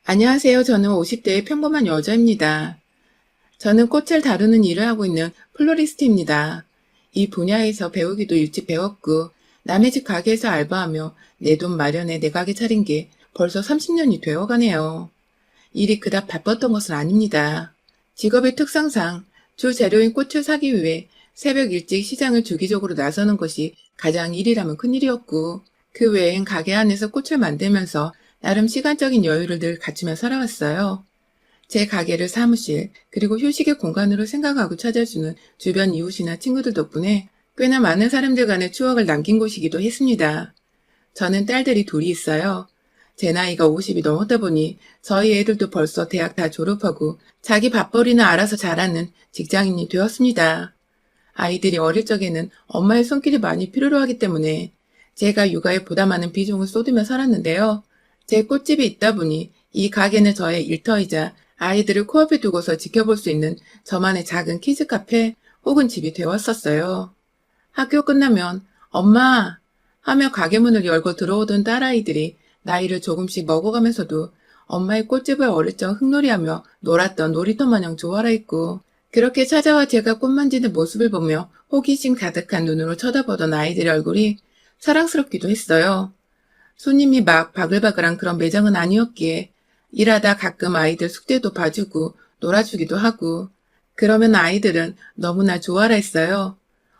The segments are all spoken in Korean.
안녕하세요. 저는 50대의 평범한 여자입니다. 저는 꽃을 다루는 일을 하고 있는 플로리스트입니다. 이 분야에서 배우기도 일찍 배웠고, 남의 집 가게에서 알바하며 내 돈 마련에 내 가게 차린 게 벌써 30년이 되어가네요. 일이 그닥 바빴던 것은 아닙니다. 직업의 특성상 주 재료인 꽃을 사기 위해 새벽 일찍 시장을 주기적으로 나서는 것이 가장 일이라면 큰일이었고, 그 외엔 가게 안에서 꽃을 만들면서 나름 시간적인 여유를 늘 갖추며 살아왔어요. 제 가게를 사무실, 그리고 휴식의 공간으로 생각하고 찾아주는 주변 이웃이나 친구들 덕분에 꽤나 많은 사람들 간의 추억을 남긴 곳이기도 했습니다. 저는 딸들이 둘이 있어요. 제 나이가 50이 넘었다 보니 저희 애들도 벌써 대학 다 졸업하고 자기 밥벌이나 알아서 잘하는 직장인이 되었습니다. 아이들이 어릴 적에는 엄마의 손길이 많이 필요로 하기 때문에 제가 육아에 보다 많은 비중을 쏟으며 살았는데요. 제 꽃집이 있다 보니 이 가게는 저의 일터이자 아이들을 코앞에 두고서 지켜볼 수 있는 저만의 작은 키즈 카페 혹은 집이 되었었어요. 학교 끝나면 엄마 하며 가게 문을 열고 들어오던 딸아이들이 나이를 조금씩 먹어가면서도 엄마의 꽃집을 어릴 적 흙놀이하며 놀았던 놀이터 마냥 좋아라 했고, 그렇게 찾아와 제가 꽃 만지는 모습을 보며 호기심 가득한 눈으로 쳐다보던 아이들의 얼굴이 사랑스럽기도 했어요. 손님이 막 바글바글한 그런 매장은 아니었기에 일하다 가끔 아이들 숙제도 봐주고 놀아주기도 하고, 그러면 아이들은 너무나 좋아라 했어요.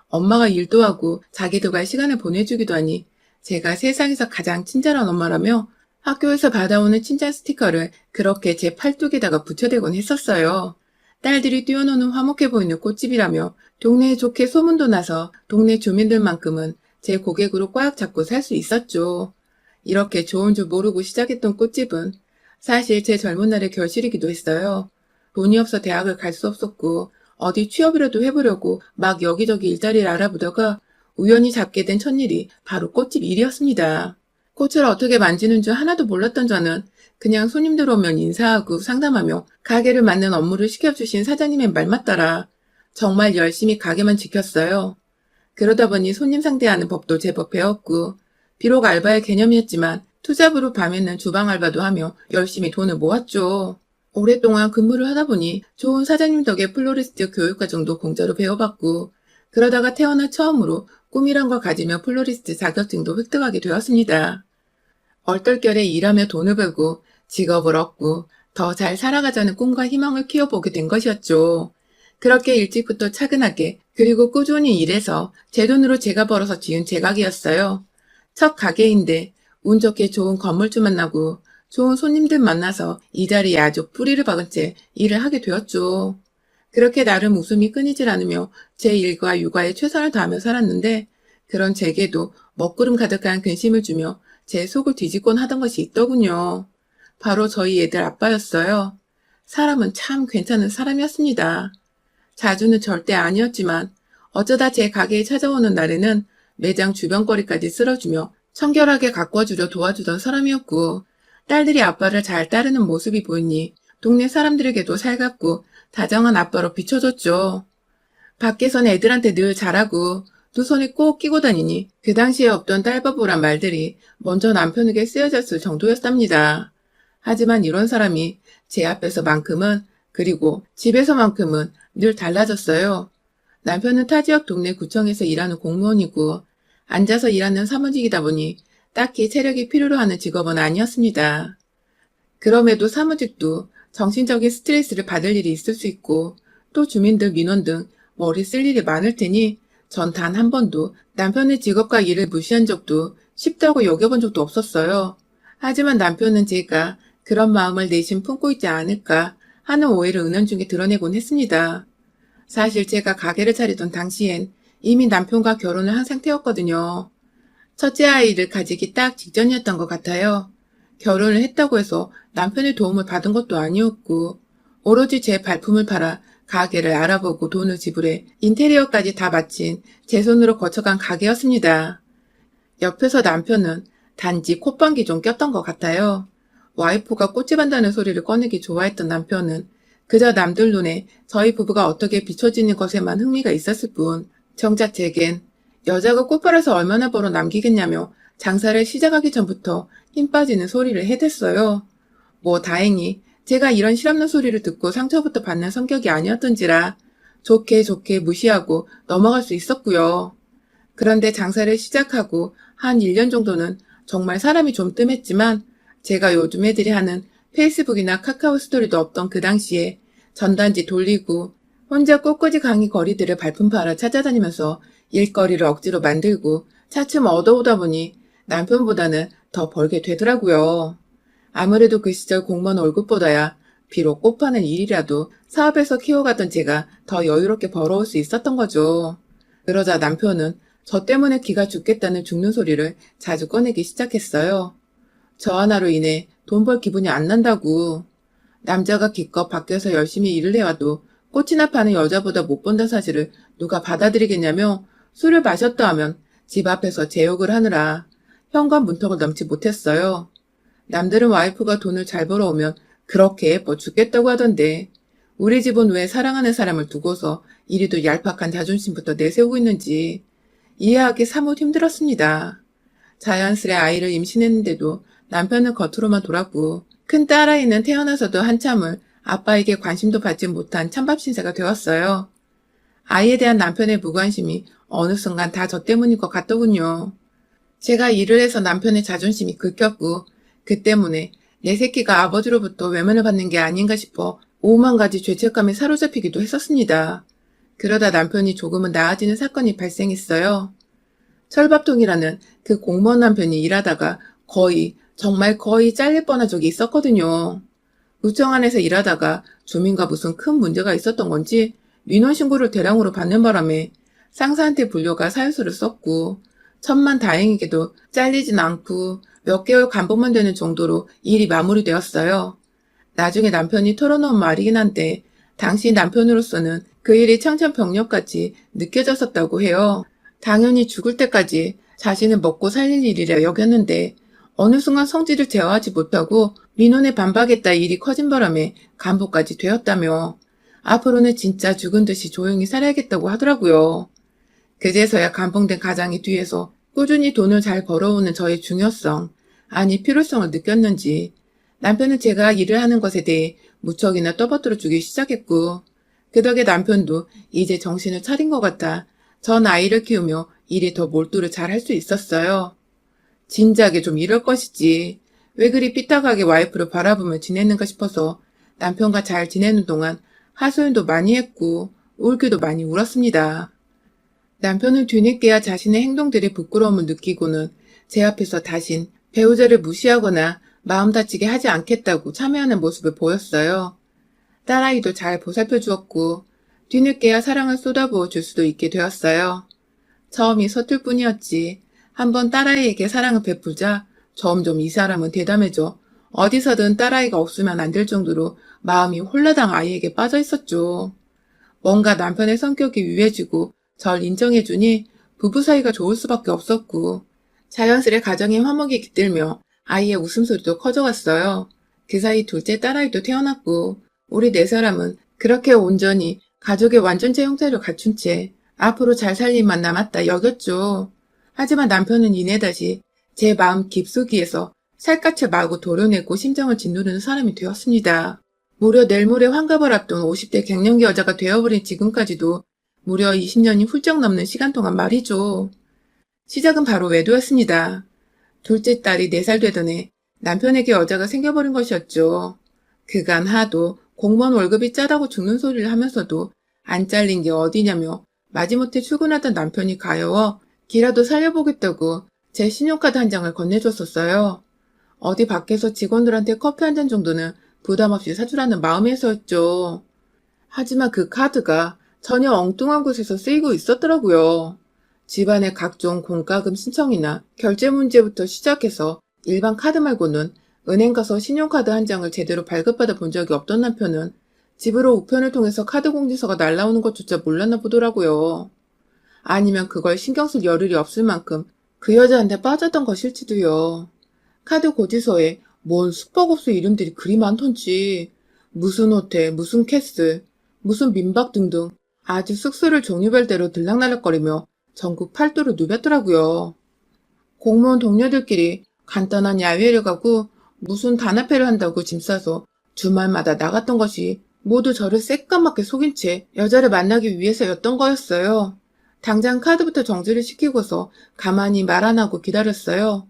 엄마가 일도 하고 자기들과의 시간을 보내주기도 하니 제가 세상에서 가장 친절한 엄마라며 학교에서 받아오는 칭찬 스티커를 그렇게 제 팔뚝에다가 붙여대곤 했었어요. 딸들이 뛰어노는 화목해 보이는 꽃집이라며 동네에 좋게 소문도 나서 동네 주민들만큼은 제 고객으로 꽉 잡고 살 수 있었죠. 이렇게 좋은 줄 모르고 시작했던 꽃집은 사실 제 젊은 날의 결실이기도 했어요. 돈이 없어 대학을 갈 수 없었고 어디 취업이라도 해보려고 막 여기저기 일자리를 알아보다가 우연히 잡게 된 첫일이 바로 꽃집 일이었습니다. 꽃을 어떻게 만지는 줄 하나도 몰랐던 저는 그냥 손님들 오면 인사하고 상담하며 가게를 맡는 업무를 시켜주신 사장님의 말만 따라 정말 열심히 가게만 지켰어요. 그러다 보니 손님 상대하는 법도 제법 배웠고, 비록 알바의 개념이었지만 투잡으로 밤에는 주방 알바도 하며 열심히 돈을 모았죠. 오랫동안 근무를 하다 보니 좋은 사장님 덕에 플로리스트 교육과정도 공짜로 배워봤고, 그러다가 태어나 처음으로 꿈이란 걸 가지며 플로리스트 자격증도 획득하게 되었습니다. 얼떨결에 일하며 돈을 벌고 직업을 얻고 더 잘 살아가자는 꿈과 희망을 키워보게 된 것이었죠. 그렇게 일찍부터 차근하게 그리고 꾸준히 일해서 제 돈으로 제가 벌어서 지은 제 가게였어요. 첫 가게인데 운 좋게 좋은 건물주 만나고 좋은 손님들 만나서 이 자리에 아주 뿌리를 박은 채 일을 하게 되었죠. 그렇게 나름 웃음이 끊이질 않으며 제 일과 육아에 최선을 다하며 살았는데, 그런 제게도 먹구름 가득한 근심을 주며 제 속을 뒤집곤 하던 것이 있더군요. 바로 저희 애들 아빠였어요. 사람은 참 괜찮은 사람이었습니다. 자주는 절대 아니었지만 어쩌다 제 가게에 찾아오는 날에는 매장 주변 거리까지 쓸어주며 청결하게 가꿔주려 도와주던 사람이었고, 딸들이 아빠를 잘 따르는 모습이 보이니 동네 사람들에게도 살갑고 다정한 아빠로 비춰졌죠. 밖에선 애들한테 늘 잘하고 두 손에 꼭 끼고 다니니 그 당시에 없던 딸바보란 말들이 먼저 남편에게 쓰여졌을 정도였답니다. 하지만 이런 사람이 제 앞에서만큼은, 그리고 집에서만큼은 늘 달라졌어요. 남편은 타 지역 동네 구청에서 일하는 공무원이고 앉아서 일하는 사무직이다 보니 딱히 체력이 필요로 하는 직업은 아니었습니다. 그럼에도 사무직도 정신적인 스트레스를 받을 일이 있을 수 있고 또 주민들 민원 등 머리 쓸 일이 많을 테니 전 단 한 번도 남편의 직업과 일을 무시한 적도 쉽다고 여겨본 적도 없었어요. 하지만 남편은 제가 그런 마음을 내심 품고 있지 않을까 하는 오해를 은연중에 드러내곤 했습니다. 사실 제가 가게를 차리던 당시엔 이미 남편과 결혼을 한 상태였거든요. 첫째 아이를 가지기 딱 직전이었던 것 같아요. 결혼을 했다고 해서 남편의 도움을 받은 것도 아니었고, 오로지 제 발품을 팔아 가게를 알아보고 돈을 지불해 인테리어까지 다 마친 제 손으로 거쳐간 가게였습니다. 옆에서 남편은 단지 콧방귀 좀 꼈던 것 같아요. 와이프가 꽃집 한다는 소리를 꺼내기 좋아했던 남편은 그저 남들 눈에 저희 부부가 어떻게 비춰지는 것에만 흥미가 있었을 뿐, 정작 제겐 여자가 꽃 팔아서 얼마나 벌어 남기겠냐며 장사를 시작하기 전부터 힘 빠지는 소리를 해댔어요. 뭐 다행히 제가 이런 실없는 소리를 듣고 상처부터 받는 성격이 아니었던지라 좋게 좋게 무시하고 넘어갈 수 있었고요. 그런데 장사를 시작하고 한 1년 정도는 정말 사람이 좀 뜸했지만 제가 요즘 애들이 하는 페이스북이나 카카오 스토리도 없던 그 당시에 전단지 돌리고 혼자 꽃꽂이 강의 거리들을 발품파러 찾아다니면서 일거리를 억지로 만들고 차츰 얻어오다 보니 남편보다는 더 벌게 되더라고요. 아무래도 그 시절 공무원 월급보다야 비록 꽃 파는 일이라도 사업에서 키워가던 제가 더 여유롭게 벌어올 수 있었던 거죠. 그러자 남편은 저 때문에 기가 죽겠다는 죽는 소리를 자주 꺼내기 시작했어요. 저 하나로 인해 돈 벌 기분이 안 난다고. 남자가 기껏 밖에서 열심히 일을 해와도 꽃이나 파는 여자보다 못 번다는 사실을 누가 받아들이겠냐며 술을 마셨다 하면 집 앞에서 제 욕을 하느라 현관 문턱을 넘지 못했어요. 남들은 와이프가 돈을 잘 벌어오면 그렇게 예뻐 죽겠다고 하던데 우리 집은 왜 사랑하는 사람을 두고서 이리도 얄팍한 자존심부터 내세우고 있는지 이해하기 사뭇 힘들었습니다. 자연스레 아이를 임신했는데도 남편은 겉으로만 돌았고 큰 딸아이는 태어나서도 한참을 아빠에게 관심도 받지 못한 찬밥 신세가 되었어요. 아이에 대한 남편의 무관심이 어느 순간 다 저 때문인 것 같더군요. 제가 일을 해서 남편의 자존심이 긁혔고 그 때문에 내 새끼가 아버지로부터 외면을 받는 게 아닌가 싶어 오만 가지 죄책감에 사로잡히기도 했었습니다. 그러다 남편이 조금은 나아지는 사건이 발생했어요. 철밥통이라는 그 공무원 남편이 일하다가 정말 거의 잘릴 뻔한 적이 있었거든요. 구청 안에서 일하다가 주민과 무슨 큰 문제가 있었던 건지 민원신고를 대량으로 받는 바람에 상사한테 불려가 사유서를 썼고 천만다행히게도 잘리진 않고 몇 개월 간복만 되는 정도로 일이 마무리되었어요. 나중에 남편이 털어놓은 말이긴 한데 당시 남편으로서는 그 일이 청천벽력같이 느껴졌었다고 해요. 당연히 죽을 때까지 자신을 먹고 살릴 일이라 여겼는데 어느 순간 성질을 제어하지 못하고 민원에 반박했다 일이 커진 바람에 간부까지 되었다며 앞으로는 진짜 죽은 듯이 조용히 살아야겠다고 하더라고요. 그제서야 감봉된 가장이 뒤에서 꾸준히 돈을 잘 벌어오는 저의 중요성, 아니 필요성을 느꼈는지 남편은 제가 일을 하는 것에 대해 무척이나 떠받들어 주기 시작했고 그 덕에 남편도 이제 정신을 차린 것 같아 전 아이를 키우며 일에 더 몰두를 잘 할 수 있었어요. 진작에 좀 이럴 것이지 왜 그리 삐딱하게 와이프를 바라보며 지냈는가 싶어서 남편과 잘 지내는 동안 하소연도 많이 했고 울기도 많이 울었습니다. 남편은 뒤늦게야 자신의 행동들이 부끄러움을 느끼고는 제 앞에서 다신 배우자를 무시하거나 마음 다치게 하지 않겠다고 참여하는 모습을 보였어요. 딸아이도 잘 보살펴 주었고 뒤늦게야 사랑을 쏟아부어 줄 수도 있게 되었어요. 처음이 서툴 뿐이었지 한번 딸아이에게 사랑을 베풀자 점점 이 사람은 대담해져 어디서든 딸아이가 없으면 안 될 정도로 마음이 홀라당 아이에게 빠져 있었죠. 뭔가 남편의 성격이 유해지고 절 인정해주니 부부 사이가 좋을 수밖에 없었고 자연스레 가정의 화목이 깃들며 아이의 웃음소리도 커져갔어요. 그 사이 둘째 딸아이도 태어났고 우리 네 사람은 그렇게 온전히 가족의 완전체 형태를 갖춘 채 앞으로 잘 살 일만 남았다 여겼죠. 하지만 남편은 이내 다시 제 마음 깊숙이에서 살갗을 마구 도려내고 심정을 짓누르는 사람이 되었습니다. 무려 내일 모레 환갑을 앞둔 50대 갱년기 여자가 되어버린 지금까지도 무려 20년이 훌쩍 넘는 시간 동안 말이죠. 시작은 바로 외도였습니다. 둘째 딸이 4살 되던 해 남편에게 여자가 생겨버린 것이었죠. 그간 하도 공무원 월급이 짜다고 죽는 소리를 하면서도 안 잘린 게 어디냐며 마지못해 출근하던 남편이 가여워 기라도 살려보겠다고 제 신용카드 한 장을 건네줬었어요. 어디 밖에서 직원들한테 커피 한 잔 정도는 부담 없이 사주라는 마음에서였죠. 하지만 그 카드가 전혀 엉뚱한 곳에서 쓰이고 있었더라고요. 집안의 각종 공과금 신청이나 결제 문제부터 시작해서 일반 카드 말고는 은행 가서 신용카드 한 장을 제대로 발급받아 본 적이 없던 남편은 집으로 우편을 통해서 카드 공지서가 날라오는 것조차 몰랐나 보더라고요. 아니면 그걸 신경 쓸 여력이 없을 만큼 그 여자한테 빠졌던 것일지도요. 카드 고지서에 뭔 숙박업소 이름들이 그리 많던지 무슨 호텔, 무슨 캐슬, 무슨 민박 등등 아주 숙소를 종류별대로 들락날락거리며 전국 팔도를 누볐더라고요. 공무원 동료들끼리 간단한 야외를 가고 무슨 단합회를 한다고 짐 싸서 주말마다 나갔던 것이 모두 저를 새까맣게 속인 채 여자를 만나기 위해서였던 거였어요. 당장 카드부터 정지를 시키고서 가만히 말 안 하고 기다렸어요.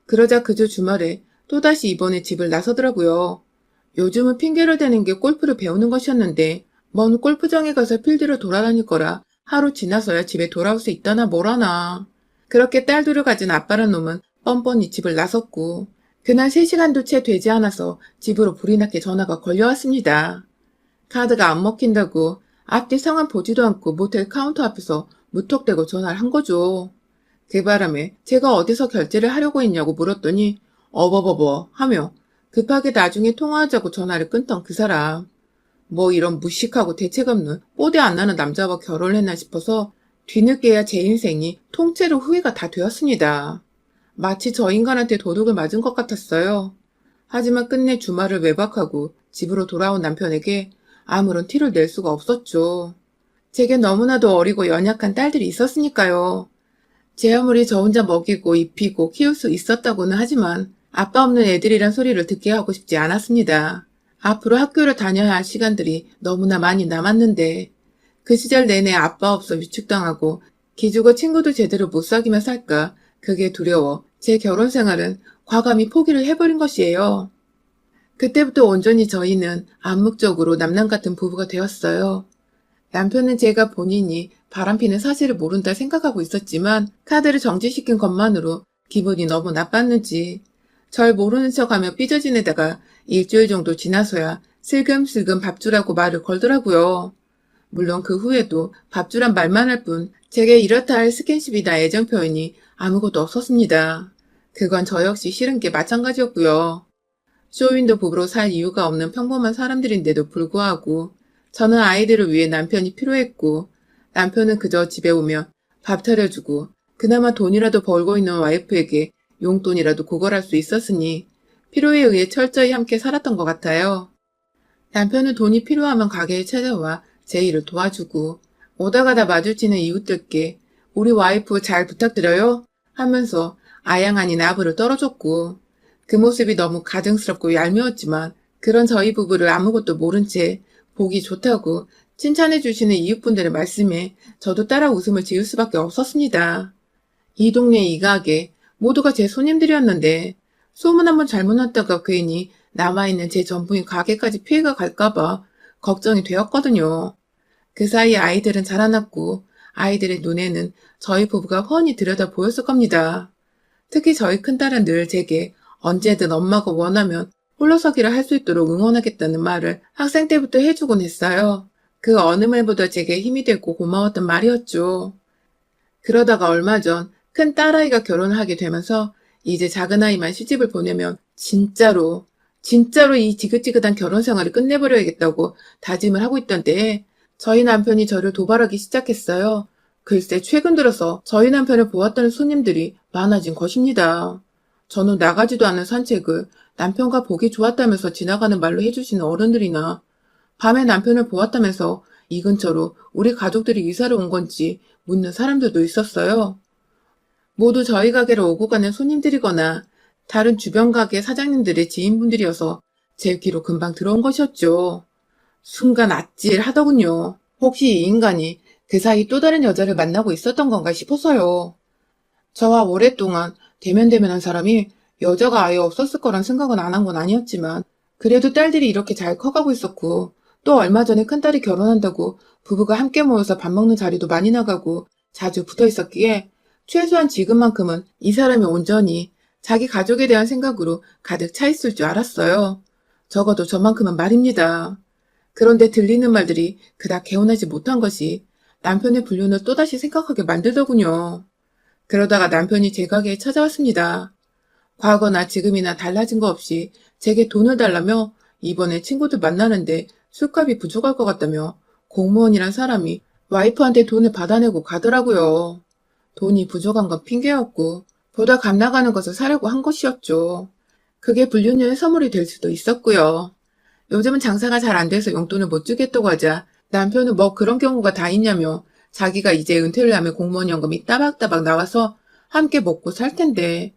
그러자 그저 주말에 또다시 이번에 집을 나서더라고요. 요즘은 핑계를 대는 게 골프를 배우는 것이었는데 먼 골프장에 가서 필드를 돌아다닐 거라 하루 지나서야 집에 돌아올 수 있다나 뭐라나. 그렇게 딸 둘을 가진 아빠란 놈은 뻔뻔히 집을 나섰고 그날 3시간도 채 되지 않아서 집으로 불이 나게 전화가 걸려왔습니다. 카드가 안 먹힌다고 앞뒤 상황 보지도 않고 모텔 카운터 앞에서 무턱대고 전화를 한 거죠. 그 바람에 제가 어디서 결제를 하려고 했냐고 물었더니 어버버버 하며 급하게 나중에 통화하자고 전화를 끊던 그 사람. 뭐 이런 무식하고 대책 없는 뽀대 안 나는 남자와 결혼을 했나 싶어서 뒤늦게야 제 인생이 통째로 후회가 다 되었습니다. 마치 저 인간한테 도둑을 맞은 것 같았어요. 하지만 끝내 주말을 외박하고 집으로 돌아온 남편에게 아무런 티를 낼 수가 없었죠. 제게 너무나도 어리고 연약한 딸들이 있었으니까요. 제 아무리 저 혼자 먹이고 입히고 키울 수 있었다고는 하지만 아빠 없는 애들이란 소리를 듣게 하고 싶지 않았습니다. 앞으로 학교를 다녀야 할 시간들이 너무나 많이 남았는데 그 시절 내내 아빠 없어 위축당하고 기죽어 친구도 제대로 못 사귀며 살까 그게 두려워 제 결혼 생활은 과감히 포기를 해버린 것이에요. 그때부터 온전히 저희는 암묵적으로 남남 같은 부부가 되었어요. 남편은 제가 본인이 바람피는 사실을 모른다 생각하고 있었지만 카드를 정지시킨 것만으로 기분이 너무 나빴는지 절 모르는 척하며 삐져지내다가 일주일 정도 지나서야 슬금슬금 밥주라고 말을 걸더라고요. 물론 그 후에도 밥주란 말만 할 뿐 제게 이렇다 할 스킨십이나 애정 표현이 아무것도 없었습니다. 그건 저 역시 싫은 게 마찬가지였고요. 쇼윈도 부부로 살 이유가 없는 평범한 사람들인데도 불구하고 저는 아이들을 위해 남편이 필요했고 남편은 그저 집에 오면 밥 차려주고 그나마 돈이라도 벌고 있는 와이프에게 용돈이라도 구걸할 수 있었으니 필요에 의해 철저히 함께 살았던 것 같아요. 남편은 돈이 필요하면 가게에 찾아와 제 일을 도와주고 오다 가다 마주치는 이웃들께 우리 와이프 잘 부탁드려요 하면서 아양아니 나부를 떨어줬고 그 모습이 너무 가증스럽고 얄미웠지만 그런 저희 부부를 아무것도 모른 채 보기 좋다고 칭찬해 주시는 이웃분들의 말씀에 저도 따라 웃음을 지을 수밖에 없었습니다. 이 동네 이 가게 모두가 제 손님들이었는데 소문 한번 잘못 났다가 괜히 남아있는 제 전부인 가게까지 피해가 갈까봐 걱정이 되었거든요. 그 사이에 아이들은 자라났고 아이들의 눈에는 저희 부부가 훤히 들여다 보였을 겁니다. 특히 저희 큰딸은 늘 제게 언제든 엄마가 원하면 홀로서기를 할 수 있도록 응원하겠다는 말을 학생 때부터 해주곤 했어요. 그 어느 말보다 제게 힘이 되고 고마웠던 말이었죠. 그러다가 얼마 전 큰 딸아이가 결혼을 하게 되면서 이제 작은아이만 시집을 보내면 진짜로 이 지긋지긋한 결혼 생활을 끝내버려야겠다고 다짐을 하고 있던 때에 저희 남편이 저를 도발하기 시작했어요. 글쎄 최근 들어서 저희 남편을 보았다는 손님들이 많아진 것입니다. 저는 나가지도 않은 산책을 남편과 보기 좋았다면서 지나가는 말로 해주시는 어른들이나 밤에 남편을 보았다면서 이 근처로 우리 가족들이 이사를 온 건지 묻는 사람들도 있었어요. 모두 저희 가게로 오고 가는 손님들이거나 다른 주변 가게 사장님들의 지인분들이어서 제 귀로 금방 들어온 것이었죠. 순간 아찔하더군요. 혹시 이 인간이 그 사이 또 다른 여자를 만나고 있었던 건가 싶어서요. 저와 오랫동안 대면대면한 사람이 여자가 아예 없었을 거란 생각은 안 한 건 아니었지만 그래도 딸들이 이렇게 잘 커가고 있었고 또 얼마 전에 큰딸이 결혼한다고 부부가 함께 모여서 밥 먹는 자리도 많이 나가고 자주 붙어 있었기에 최소한 지금만큼은 이 사람이 온전히 자기 가족에 대한 생각으로 가득 차 있을 줄 알았어요. 적어도 저만큼은 말입니다. 그런데 들리는 말들이 그닥 개운하지 못한 것이 남편의 불륜을 또다시 생각하게 만들더군요. 그러다가 남편이 제 가게에 찾아왔습니다. 과거나 지금이나 달라진 거 없이 제게 돈을 달라며 이번에 친구들 만나는데 술값이 부족할 것 같다며 공무원이란 사람이 와이프한테 돈을 받아내고 가더라고요. 돈이 부족한 건 핑계였고 보다 값 나가는 것을 사려고 한 것이었죠. 그게 불륜녀의 선물이 될 수도 있었고요. 요즘은 장사가 잘 안 돼서 용돈을 못 주겠다고 하자 남편은 뭐 그런 경우가 다 있냐며 자기가 이제 은퇴를 하면 공무원 연금이 따박따박 나와서 함께 먹고 살 텐데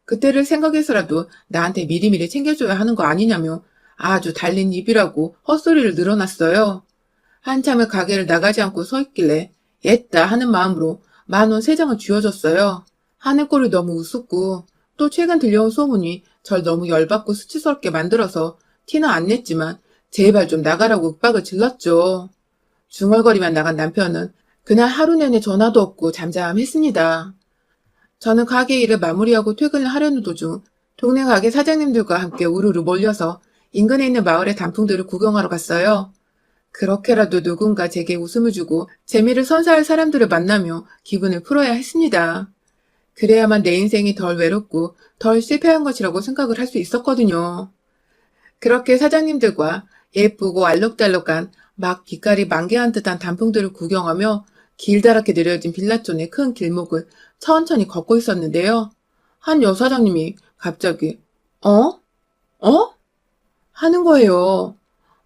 그때를 생각해서라도 나한테 미리미리 챙겨줘야 하는 거 아니냐며 아주 달린 입이라고 헛소리를 늘어놨어요. 한참을 가게를 나가지 않고 서 있길래 옛다 하는 마음으로 10,000원 3장을 쥐어줬어요. 하는 꼴이 너무 우습고 또 최근 들려온 소문이 절 너무 열받고 수치스럽게 만들어서 티는 안 냈지만 제발 좀 나가라고 윽박을 질렀죠. 중얼거리만 나간 남편은 그날 하루 내내 전화도 없고 잠잠했습니다. 저는 가게 일을 마무리하고 퇴근을 하려는 도중 동네 가게 사장님들과 함께 우르르 몰려서 인근에 있는 마을의 단풍들을 구경하러 갔어요. 그렇게라도 누군가 제게 웃음을 주고 재미를 선사할 사람들을 만나며 기분을 풀어야 했습니다. 그래야만 내 인생이 덜 외롭고 덜 실패한 것이라고 생각을 할 수 있었거든요. 그렇게 사장님들과 예쁘고 알록달록한 막 빛깔이 만개한 듯한 단풍들을 구경하며 길다랗게 느려진 빌라촌의 큰 길목을 천천히 걷고 있었는데요. 한 여사장님이 갑자기 어? 어? 하는 거예요.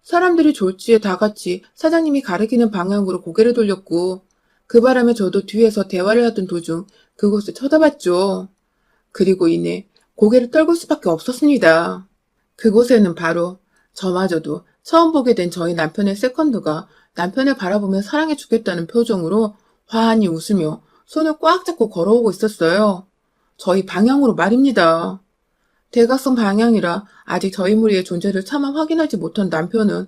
사람들이 졸지에 다 같이 사장님이 가리키는 방향으로 고개를 돌렸고 그 바람에 저도 뒤에서 대화를 하던 도중 그곳을 쳐다봤죠. 그리고 이내 고개를 떨굴 수밖에 없었습니다. 그곳에는 바로 저마저도 처음 보게 된 저희 남편의 세컨드가 남편을 바라보며 사랑해 주겠다는 표정으로 환히 웃으며 손을 꽉 잡고 걸어오고 있었어요. 저희 방향으로 말입니다. 대각선 방향이라 아직 저희 무리의 존재를 차마 확인하지 못한 남편은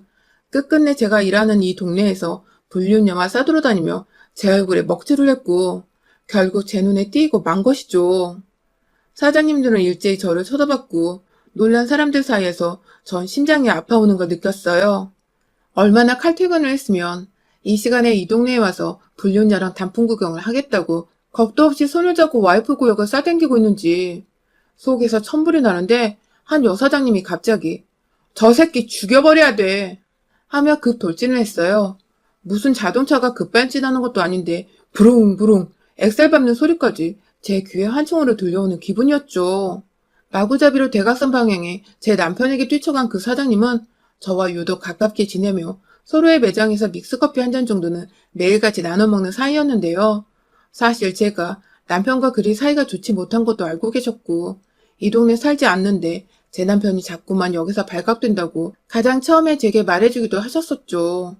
끝끝내 제가 일하는 이 동네에서 불륜녀와 싸돌아다니며 제 얼굴에 먹칠을 했고 결국 제 눈에 띄고 만 것이죠. 사장님들은 일제히 저를 쳐다봤고 놀란 사람들 사이에서 전 심장이 아파오는 걸 느꼈어요. 얼마나 칼퇴근을 했으면 이 시간에 이 동네에 와서 불륜녀랑 단풍 구경을 하겠다고 겁도 없이 손을 잡고 와이프 구역을 싸당기고 있는지 속에서 천불이 나는데 한 여사장님이 갑자기 저 새끼 죽여버려야 돼 하며 급 돌진을 했어요. 무슨 자동차가 급발진하는 것도 아닌데 부릉부릉 엑셀 밟는 소리까지 제 귀에 한층으로 들려오는 기분이었죠. 마구잡이로 대각선 방향에 제 남편에게 뛰쳐간 그 사장님은 저와 유독 가깝게 지내며 서로의 매장에서 믹스커피 한 잔 정도는 매일같이 나눠 먹는 사이였는데요. 사실 제가 남편과 그리 사이가 좋지 못한 것도 알고 계셨고 이 동네 살지 않는데 제 남편이 자꾸만 여기서 발각된다고 가장 처음에 제게 말해주기도 하셨었죠.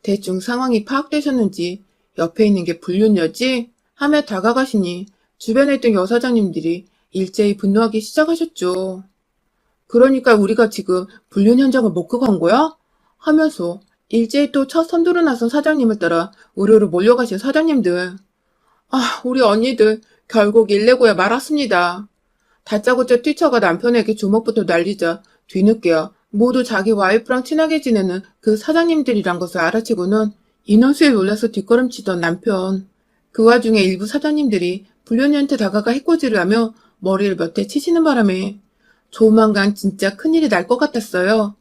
대충 상황이 파악되셨는지 옆에 있는 게 불륜녀지? 하며 다가가시니 주변에 있던 여사장님들이 일제히 분노하기 시작하셨죠. 그러니까 우리가 지금 불륜 현장을 먹고 간 거야? 하면서 일제히 또 첫 선두로 나선 사장님을 따라 우르르 몰려가신 사장님들. 아, 우리 언니들 결국 119에 말았습니다. 다짜고짜 뛰쳐가 남편에게 주먹부터 날리자 뒤늦게야 모두 자기 와이프랑 친하게 지내는 그 사장님들이란 것을 알아채고는 인원수에 놀라서 뒷걸음치던 남편. 그 와중에 일부 사장님들이 불륜녀한테 다가가 해코지를 하며 머리를 몇 대 치시는 바람에 조만간 진짜 큰일이 날 것 같았어요.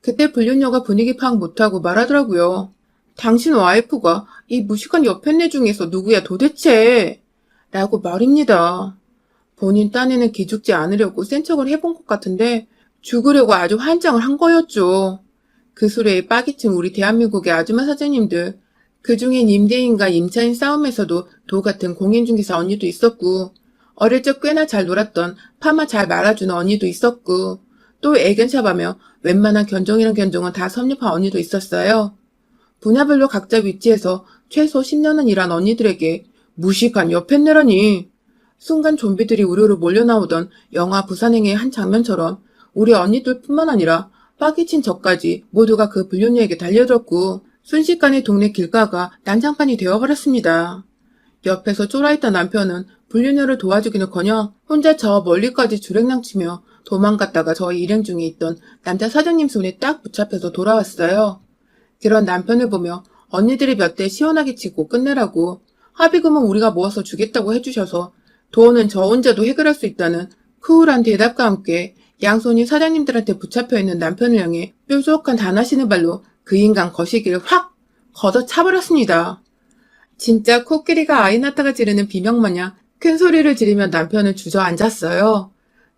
그때 불륜녀가 분위기 파악 못하고 말하더라고요. 당신 와이프가 이 무식한 옆편네 중에서 누구야 도대체? 라고 말입니다. 본인 딴에는 기죽지 않으려고 센 척을 해본 것 같은데 죽으려고 아주 환장을 한 거였죠. 그 소리에 빠기친 우리 대한민국의 아줌마 사장님들. 그중엔 임대인과 임차인 싸움에서도 도 같은 공인중개사 언니도 있었고 어릴 적 꽤나 잘 놀았던 파마 잘 말아주는 언니도 있었고 또 애견샵하며 웬만한 견종이란 견종은 다 섭렵한 언니도 있었어요. 분야별로 각자 위치에서 최소 10년은 일한 언니들에게 무식한 여팬네라니. 순간 좀비들이 우르르 몰려나오던 영화 부산행의 한 장면처럼 우리 언니들뿐만 아니라 빠기친 저까지 모두가 그 불륜녀에게 달려들었고 순식간에 동네 길가가 난장판이 되어버렸습니다. 옆에서 쫄아있던 남편은 불륜녀를 도와주기는커녕 혼자 저 멀리까지 주랭랑치며 도망갔다가 저희 일행 중에 있던 남자 사장님 손에 딱 붙잡혀서 돌아왔어요. 그런 남편을 보며 언니들이 몇 대 시원하게 치고 끝내라고 합의금은 우리가 모아서 주겠다고 해주셔서 돈은 저 혼자도 해결할 수 있다는 쿨한 대답과 함께 양손이 사장님들한테 붙잡혀있는 남편을 향해 뾰족한 단하시는 발로 그 인간 거시기를 확 걷어차버렸습니다. 진짜 코끼리가 아이 낳다가 지르는 비명마냥 큰 소리를 지르며 남편은 주저앉았어요.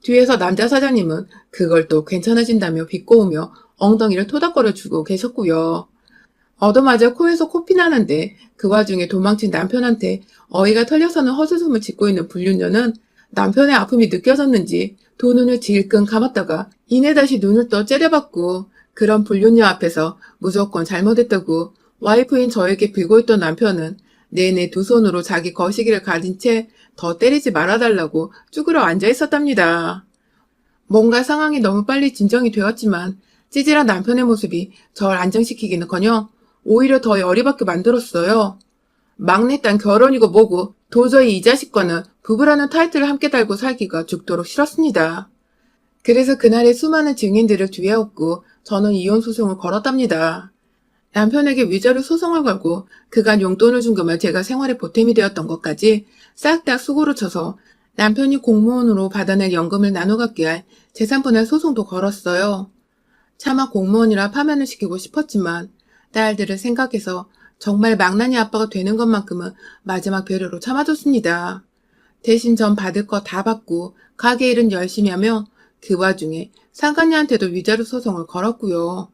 뒤에서 남자 사장님은 그걸 또 괜찮아진다며 비꼬으며 엉덩이를 토닥거려주고 계셨고요. 얻어맞아 코에서 코피 나는데 그 와중에 도망친 남편한테 어이가 털려서는 헛웃음을 짓고 있는 불륜녀는 남편의 아픔이 느껴졌는지 두 눈을 질끈 감았다가 이내 다시 눈을 떠 째려봤고 그런 불륜녀 앞에서 무조건 잘못했다고 와이프인 저에게 빌고 있던 남편은 내내 두 손으로 자기 거시기를 가린 채 더 때리지 말아달라고 쭈그려 앉아 있었답니다. 뭔가 상황이 너무 빨리 진정이 되었지만 찌질한 남편의 모습이 절 안정시키기는커녕 오히려 더 열이 받게 만들었어요. 막내딸 결혼이고 뭐고 도저히 이 자식과는 부부라는 타이틀을 함께 달고 살기가 죽도록 싫었습니다. 그래서 그날의 수많은 증인들을 뒤에 업고 저는 이혼 소송을 걸었답니다. 남편에게 위자료 소송을 걸고 그간 용돈을 준 금을 제가 생활에 보탬이 되었던 것까지 싹 다 수고를 쳐서 남편이 공무원으로 받아낼 연금을 나눠 갖게 할 재산분할 소송도 걸었어요. 차마 공무원이라 파면을 시키고 싶었지만 딸들을 생각해서 정말 망나니 아빠가 되는 것만큼은 마지막 배려로 참아줬습니다. 대신 전 받을 거 다 받고 가게 일은 열심히 하며 그 와중에 상간녀한테도 위자료 소송을 걸었고요.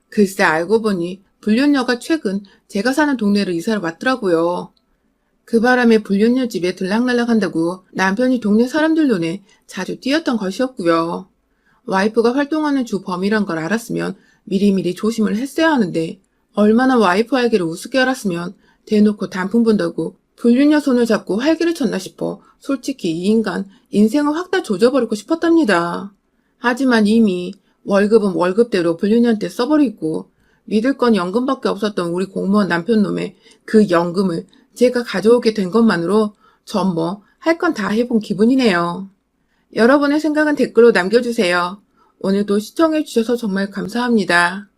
글쎄 알고 보니 불륜녀가 최근 제가 사는 동네로 이사를 왔더라고요. 그 바람에 불륜녀 집에 들락날락 한다고 남편이 동네 사람들 눈에 자주 띄었던 것이었고요. 와이프가 활동하는 주 범이란 걸 알았으면 미리미리 조심을 했어야 하는데 얼마나 와이프 알기를 우습게 알았으면 대놓고 단풍 본다고 불륜녀 손을 잡고 활기를 쳤나 싶어 솔직히 이 인간 인생을 확 다 조져버리고 싶었답니다. 하지만 이미 월급은 월급대로 불륜녀한테 써버리고 믿을 건 연금밖에 없었던 우리 공무원 남편 놈의 그 연금을 제가 가져오게 된 것만으로 전 뭐 할 건 다 해본 기분이네요. 여러분의 생각은 댓글로 남겨주세요. 오늘도 시청해주셔서 정말 감사합니다.